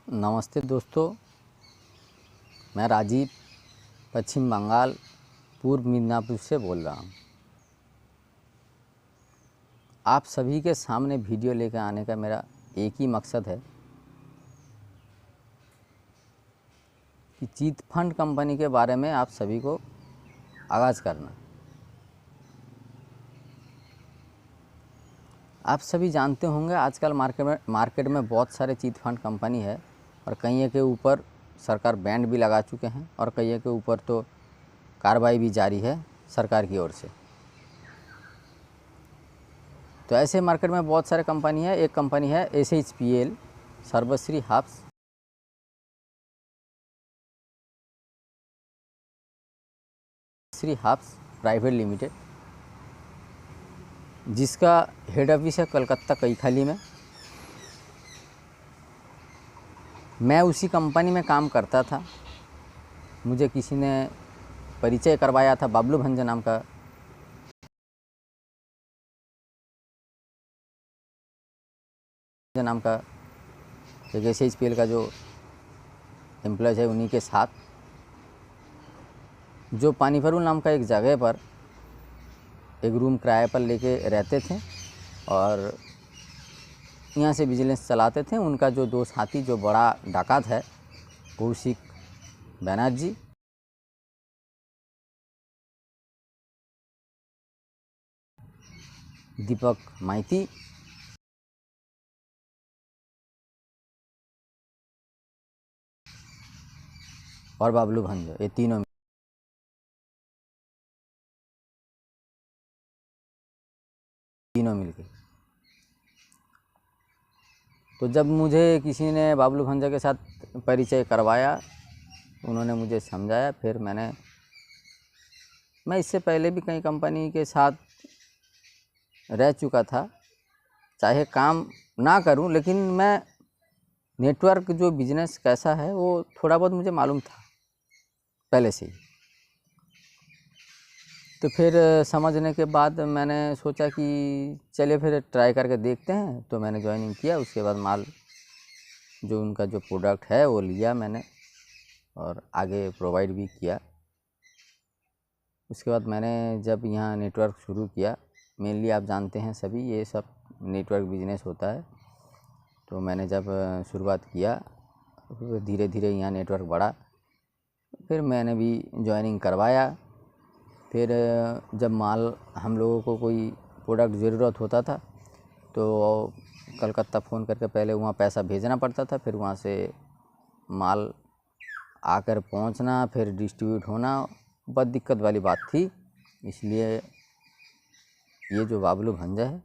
नमस्ते दोस्तों, मैं राजीव पश्चिम बंगाल पूर्व मिदनापुर से बोल रहा हूँ। आप सभी के सामने वीडियो लेकर आने का मेरा एक ही मकसद है कि चीट फंड कंपनी के बारे में आप सभी को आगाज़ करना। आप सभी जानते होंगे आजकल मार्केट में बहुत सारे चीट फंड कंपनी है और कई के ऊपर सरकार बैन भी लगा चुके हैं और कई के ऊपर तो कार्रवाई भी जारी है सरकार की ओर से। तो ऐसे मार्केट में बहुत सारे कंपनी है। एक कंपनी है SHPL सर्वश्री हाप्स प्राइवेट लिमिटेड, जिसका हेड ऑफिस है कलकत्ता कैखाली में। मैं उसी कंपनी में काम करता था। मुझे किसी ने परिचय करवाया था बाबलू भंज नाम का एक SHPL का जो एम्प्लॉय है, उन्हीं के साथ जो पानीफरूल नाम का एक जगह पर एक रूम किराए पर लेके रहते थे और यहाँ से बिजनेस चलाते थे। उनका जो दो साथी जो बड़ा डाकत है, कौशिक बनर्जी, दीपक माइती और बाबलू भंज, ये तीनों मिलके। तो जब मुझे किसी ने बाबलू भंजा के साथ परिचय करवाया, उन्होंने मुझे समझाया, फिर मैं इससे पहले भी कई कंपनी के साथ रह चुका था। चाहे काम ना करूं, लेकिन मैं नेटवर्क जो बिजनेस कैसा है वो थोड़ा बहुत मुझे मालूम था पहले से ही। तो फिर समझने के बाद मैंने सोचा कि चलिए फिर ट्राई करके देखते हैं। तो मैंने ज्वाइनिंग किया। उसके बाद माल जो उनका जो प्रोडक्ट है वो लिया मैंने और आगे प्रोवाइड भी किया। उसके बाद मैंने जब यहाँ नेटवर्क शुरू किया, मेनली आप जानते हैं सभी ये सब नेटवर्क बिजनेस होता है। तो मैंने जब शुरुआत किया, फिर धीरे धीरे यहाँ नेटवर्क बढ़ा। फिर मैंने भी ज्वाइनिंग करवाया। फिर जब माल हम लोगों को कोई प्रोडक्ट ज़रूरत होता था तो कलकत्ता फ़ोन करके पहले वहाँ पैसा भेजना पड़ता था, फिर वहाँ से माल आकर पहुँचना, फिर डिस्ट्रीब्यूट होना, बहुत दिक्कत वाली बात थी। इसलिए ये जो बाबलू भंजा है,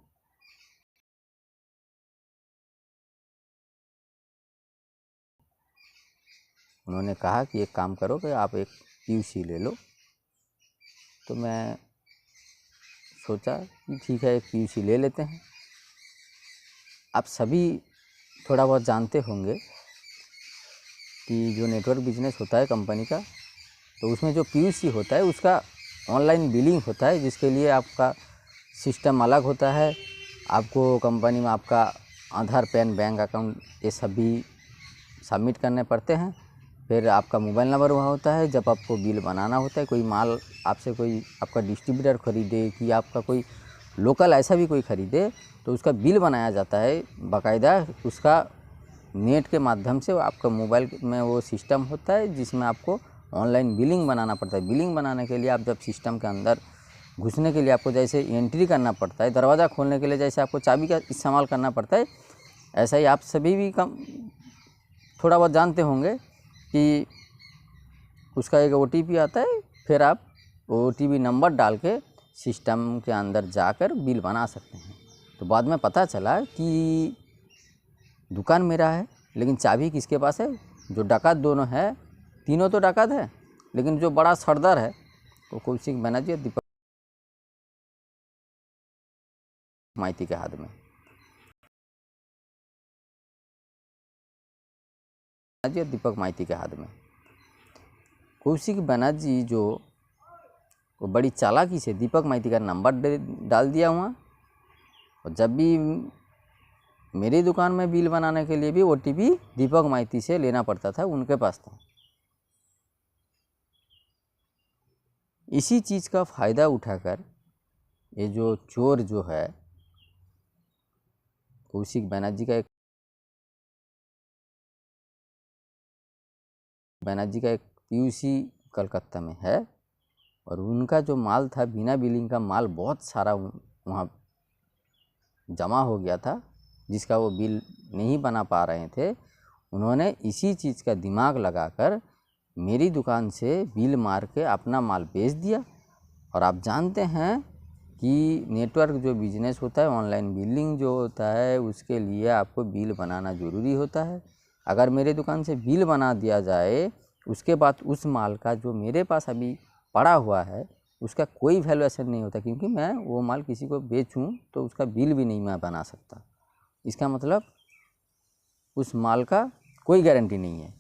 उन्होंने कहा कि एक काम करो कि आप एक PUC ले लो। तो मैं सोचा कि ठीक है, एक PUC ले लेते हैं। आप सभी थोड़ा बहुत जानते होंगे कि जो नेटवर्क बिजनेस होता है कंपनी का, तो उसमें जो PUC होता है उसका ऑनलाइन बिलिंग होता है, जिसके लिए आपका सिस्टम अलग होता है। आपको कंपनी में आपका आधार, पैन, बैंक अकाउंट ये सब भी सबमिट करने पड़ते हैं। फिर आपका मोबाइल नंबर वहाँ होता है। जब आपको बिल बनाना होता है, कोई माल आपसे कोई आपका डिस्ट्रीब्यूटर ख़रीदे कि आपका कोई लोकल ऐसा भी कोई ख़रीदे, तो उसका बिल बनाया जाता है बाकायदा। उसका नेट के माध्यम से आपका मोबाइल में वो सिस्टम होता है जिसमें आपको ऑनलाइन बिलिंग बनाना पड़ता है। बिलिंग बनाने के लिए आप जब सिस्टम के अंदर घुसने के लिए आपको जैसे एंट्री करना पड़ता है, दरवाज़ा खोलने के लिए जैसे आपको चाबी का इस्तेमाल करना पड़ता है, ऐसा ही आप सभी भी थोड़ा बहुत जानते होंगे कि उसका एक OTP आता है। फिर आप OTP नंबर डाल के सिस्टम के अंदर जाकर बिल बना सकते हैं। तो बाद में पता चला कि दुकान मेरा है, लेकिन चाबी किसके पास है? जो डाकत दोनों है, तीनों तो डाकत है, लेकिन जो बड़ा सरदार है वो कौशिक बनर्जी, दीपक माइती के हाथ में। दीपक माइती के हाथ में कौशिक बनर्जी जो वो बड़ी चालाकी से दीपक माइती का नंबर डाल दिया वहाँ। और जब भी मेरी दुकान में बिल बनाने के लिए भी OTP दीपक माइती से लेना पड़ता था, उनके पास था। इसी चीज़ का फ़ायदा उठाकर ये जो चोर जो है, कौशिक बनर्जी का एक PUC कलकत्ता में है, और उनका जो माल था बिना बिलिंग का माल बहुत सारा वहाँ जमा हो गया था, जिसका वो बिल नहीं बना पा रहे थे। उन्होंने इसी चीज़ का दिमाग लगाकर मेरी दुकान से बिल मार के अपना माल बेच दिया। और आप जानते हैं कि नेटवर्क जो बिजनेस होता है, ऑनलाइन बिलिंग जो होता है, उसके लिए आपको बिल बनाना ज़रूरी होता है। अगर मेरे दुकान से बिल बना दिया जाए, उसके बाद उस माल का जो मेरे पास अभी पड़ा हुआ है उसका कोई वैल्यूएशन नहीं होता, क्योंकि मैं वो माल किसी को बेचूं तो उसका बिल भी नहीं मैं बना सकता। इसका मतलब उस माल का कोई गारंटी नहीं है।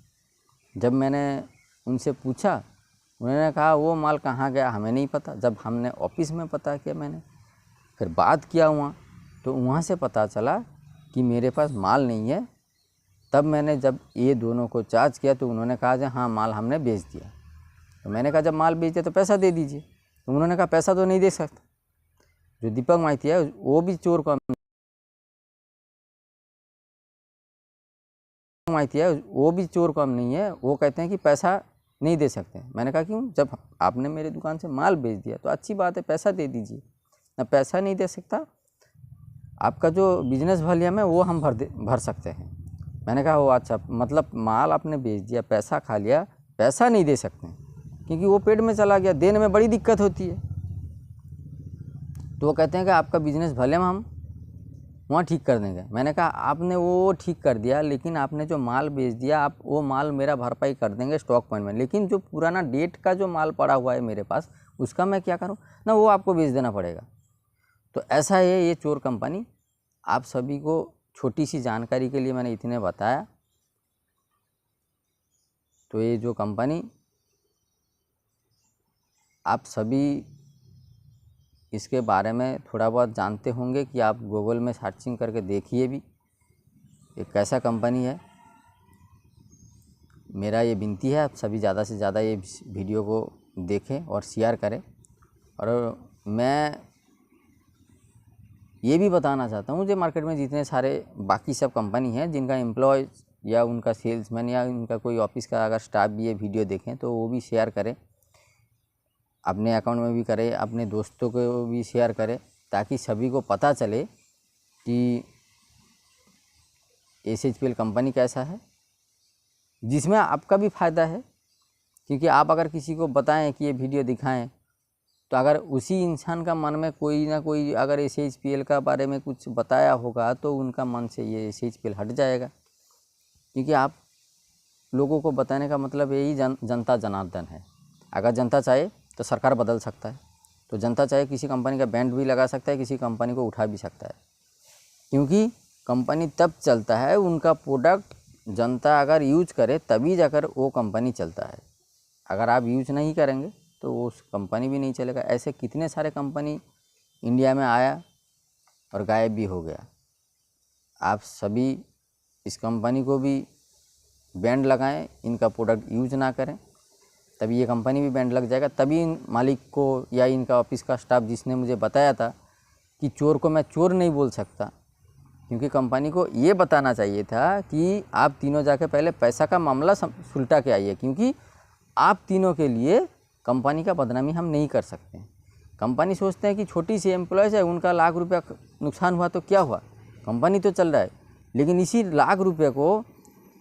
जब मैंने उनसे पूछा, उन्होंने कहा वो माल कहाँ गया हमें नहीं पता। जब हमने ऑफिस में पता किया, मैंने फिर बात किया वहाँ, तो वहाँ से पता चला कि मेरे पास माल नहीं है। तब मैंने जब ये दोनों को चार्ज किया तो उन्होंने कहा कि हाँ माल हमने बेच दिया। तो मैंने कहा जब माल बेच दिया तो पैसा दे दीजिए। तो उन्होंने कहा पैसा तो नहीं दे सकता। जो दीपक माइती है वो भी चोर कम नहीं है, वो कहते हैं कि पैसा नहीं दे सकते। मैंने कहा क्यों? जब आपने मेरे दुकान से माल बेच दिया तो अच्छी बात है, पैसा दे दीजिए। ना पैसा नहीं दे सकता, आपका जो बिजनेस वॉल्यूम है वो हम भर सकते हैं। मैंने कहा वो अच्छा, मतलब माल आपने बेच दिया, पैसा खा लिया, पैसा नहीं दे सकते क्योंकि वो पेट में चला गया, देने में बड़ी दिक्कत होती है। तो वो कहते हैं कि आपका बिजनेस वॉल्यूम हम वहाँ ठीक कर देंगे। मैंने कहा आपने वो ठीक कर दिया, लेकिन आपने जो माल बेच दिया, आप वो माल मेरा भरपाई कर देंगे स्टॉक पॉइंट में, लेकिन जो पुराना डेट का जो माल पड़ा हुआ है मेरे पास, उसका मैं क्या करूँ ना, वो आपको बेच देना पड़ेगा। तो ऐसा है ये चोर कंपनी। आप सभी को छोटी सी जानकारी के लिए मैंने इतने बताया। तो ये जो कंपनी, आप सभी इसके बारे में थोड़ा बहुत जानते होंगे कि आप गूगल में सर्चिंग करके देखिए भी ये कैसा कंपनी है। मेरा ये विनती है आप सभी ज़्यादा से ज़्यादा ये वीडियो को देखें और शेयर करें। और मैं ये भी बताना चाहता हूँ जो मार्केट में जितने सारे बाकी सब कंपनी हैं जिनका एम्प्लॉय या उनका सेल्समैन या उनका कोई ऑफिस का अगर स्टाफ भी ये वीडियो देखें तो वो भी शेयर करें, अपने अकाउंट में भी करें, अपने दोस्तों को भी शेयर करें, ताकि सभी को पता चले कि SHPL कंपनी कैसा है, जिसमें आपका भी फ़ायदा है। क्योंकि आप अगर किसी को बताएं कि ये वीडियो दिखाएं, तो अगर उसी इंसान का मन में कोई ना कोई अगर SHPL का बारे में कुछ बताया होगा तो उनका मन से ये SHPL हट जाएगा। क्योंकि आप लोगों को बताने का मतलब यही जनता जनार्दन है। अगर जनता चाहे तो सरकार बदल सकता है, तो जनता चाहे किसी कंपनी का बैंड भी लगा सकता है, किसी कंपनी को उठा भी सकता है। क्योंकि कंपनी तब चलता है, उनका प्रोडक्ट जनता अगर यूज करे तभी जाकर वो कंपनी चलता है। अगर आप यूज नहीं करेंगे तो वो कंपनी भी नहीं चलेगा। ऐसे कितने सारे कंपनी इंडिया में आया और गायब भी हो गया। आप सभी इस कंपनी को भी बैंड लगाएं, इनका प्रोडक्ट यूज ना करें, तभी ये कंपनी भी बैंड लग जाएगा। तभी मालिक को या इनका ऑफिस का स्टाफ जिसने मुझे बताया था कि चोर को मैं चोर नहीं बोल सकता, क्योंकि कंपनी को ये बताना चाहिए था कि आप तीनों जाके पहले पैसा का मामला सुलटा के आइए, क्योंकि आप तीनों के लिए कंपनी का बदनामी हम नहीं कर सकते। कंपनी सोचते हैं कि छोटी सी एम्प्लॉयज़ है, उनका लाख रुपया नुकसान हुआ तो क्या हुआ, कंपनी तो चल रहा है। लेकिन इसी लाख रुपये को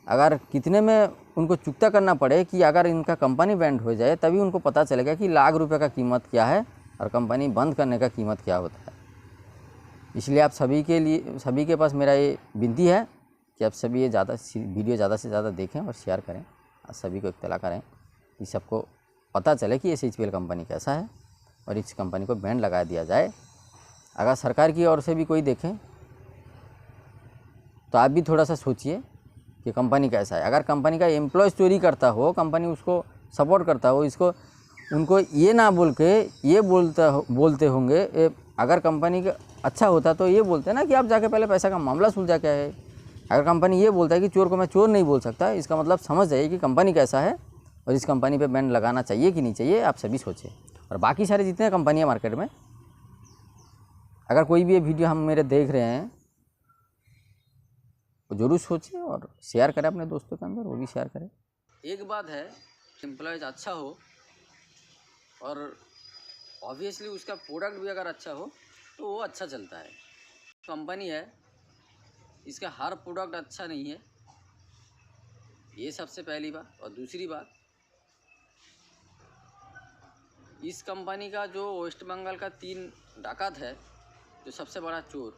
अगर कितने में उनको चुकता करना पड़े कि अगर इनका कंपनी बैंड हो जाए, तभी उनको पता चलेगा कि लाख रुपये का कीमत क्या है और कंपनी बंद करने का कीमत क्या होता है। इसलिए आप सभी के पास मेरा ये विनती है कि आप सभी ये वीडियो ज़्यादा से ज़्यादा देखें और शेयर करें और सभी को इत्तला करें कि सबको पता चले कि SHPL कंपनी कैसा है और इस कंपनी को बैंड लगा दिया जाए। अगर सरकार की ओर से भी कोई देखें तो आप भी थोड़ा सा सोचिए कि कंपनी कैसा है। अगर कंपनी का एम्प्लॉय चोरी करता हो, कंपनी उसको सपोर्ट करता हो, उनको ये ना बोल के ये बोलते होंगे अगर कंपनी का अच्छा होता तो ये बोलते ना कि आप जाके पहले पैसा का मामला सुलझा क्या है। अगर कंपनी ये बोलता है कि चोर को मैं चोर नहीं बोल सकता, इसका मतलब समझ जाइए कि कंपनी कैसा है और इस कंपनी पे बैन लगाना चाहिए कि नहीं चाहिए, आप सभी सोचें। और बाकी सारे जितने कंपनियाँ मार्केट में, अगर कोई भी ये वीडियो हम मेरे देख रहे हैं तो जरूर सोचें और शेयर करें अपने दोस्तों के अंदर, वो भी शेयर करें। एक बात है, एम्प्लॉयज़ अच्छा हो और ऑब्वियसली उसका प्रोडक्ट भी अगर अच्छा हो तो वो अच्छा चलता है। कंपनी है, इसका हर प्रोडक्ट अच्छा नहीं है, ये सबसे पहली बात। और दूसरी बात, इस कंपनी का जो वेस्ट बंगाल का 3 डाकत है, जो सबसे बड़ा चोर,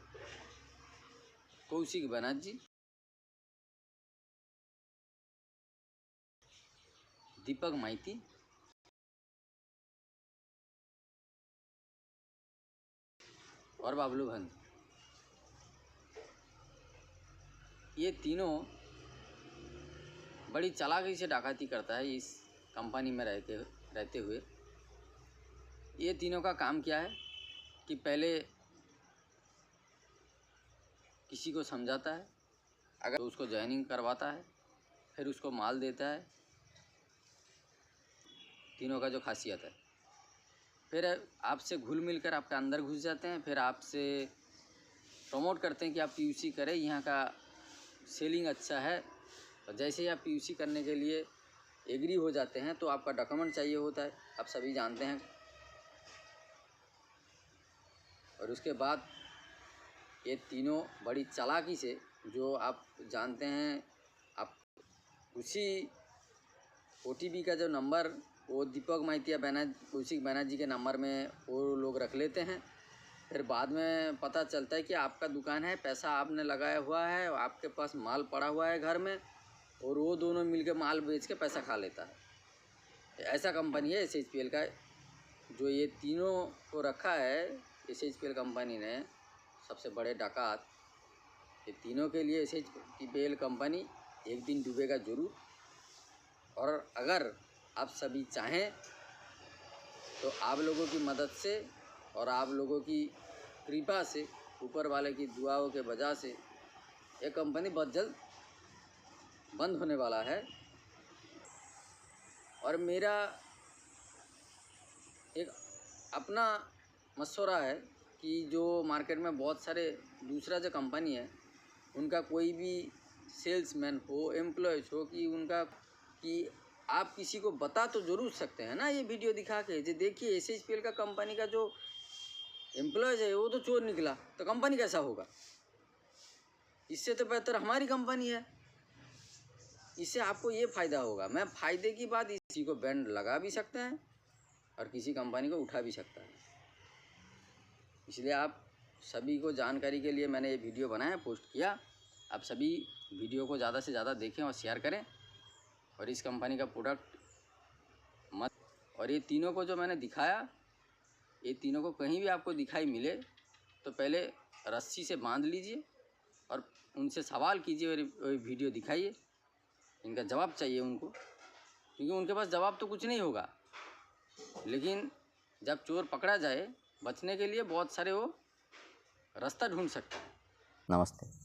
कौशिक बनर्जी, दीपक माइती और बाबलू भंग, ये तीनों बड़ी चालाकी से डाकैती करता है इस कंपनी में रहते हुए। ये तीनों का काम क्या है कि पहले किसी को समझाता है, अगर तो उसको ज्वाइनिंग करवाता है, फिर उसको माल देता है। तीनों का जो खासियत है, फिर आपसे घुल मिल कर आपके अंदर घुस जाते हैं, फिर आपसे प्रमोट करते हैं कि आप पीयूसी करें, यहाँ का सेलिंग अच्छा है। और जैसे ही आप पीयूसी करने के लिए एग्री हो जाते हैं तो आपका डॉक्यूमेंट चाहिए होता है, आप सभी जानते हैं। और उसके बाद ये तीनों बड़ी चालाकी से, जो आप जानते हैं, आप उसी OTP का जो नंबर वो दीपक माइती या कौशिक बनर्जी के नंबर में वो लोग रख लेते हैं। फिर बाद में पता चलता है कि आपका दुकान है, पैसा आपने लगाया हुआ है, आपके पास माल पड़ा हुआ है घर में, और वो दोनों मिलकर माल बेच के पैसा खा लेता है। ऐसा कंपनी है SHPL का, जो ये तीनों को रखा है SHPL कंपनी ने, सबसे बड़े डाकत। ये तीनों के लिए SHPL कंपनी एक दिन डूबेगा ज़रूर। और अगर आप सभी चाहें तो आप लोगों की मदद से और आप लोगों की कृपा से, ऊपर वाले की दुआओं के वजह से, ये कंपनी बहुत जल्द बंद होने वाला है। और मेरा एक अपना मशवरा है कि जो मार्केट में बहुत सारे दूसरा जो कंपनी है, उनका कोई भी सेल्समैन हो, एम्प्लॉयज़ हो, कि उनका कि आप किसी को बता तो ज़रूर सकते हैं ना, ये वीडियो दिखा के, जो देखिए SHPL का कंपनी का जो एम्प्लॉयज़ है वो तो चोर निकला, तो कंपनी कैसा होगा। इससे तो बेहतर हमारी कंपनी है, इससे आपको ये फ़ायदा होगा। मैं फ़ायदे की बात, किसी को बैंड लगा भी सकते हैं और किसी कंपनी को उठा भी सकता है। इसलिए आप सभी को जानकारी के लिए मैंने ये वीडियो बनाया, पोस्ट किया। आप सभी वीडियो को ज़्यादा से ज़्यादा देखें और शेयर करें, और इस कंपनी का प्रोडक्ट मत। और ये तीनों को जो मैंने दिखाया, ये तीनों को कहीं भी आपको दिखाई मिले तो पहले रस्सी से बांध लीजिए और उनसे सवाल कीजिए और वीडियो दिखाइए। इनका जवाब चाहिए उनको, क्योंकि उनके पास जवाब तो कुछ नहीं होगा, लेकिन जब चोर पकड़ा जाए, बचने के लिए बहुत सारे वो रास्ता ढूंढ सकते हैं। नमस्ते।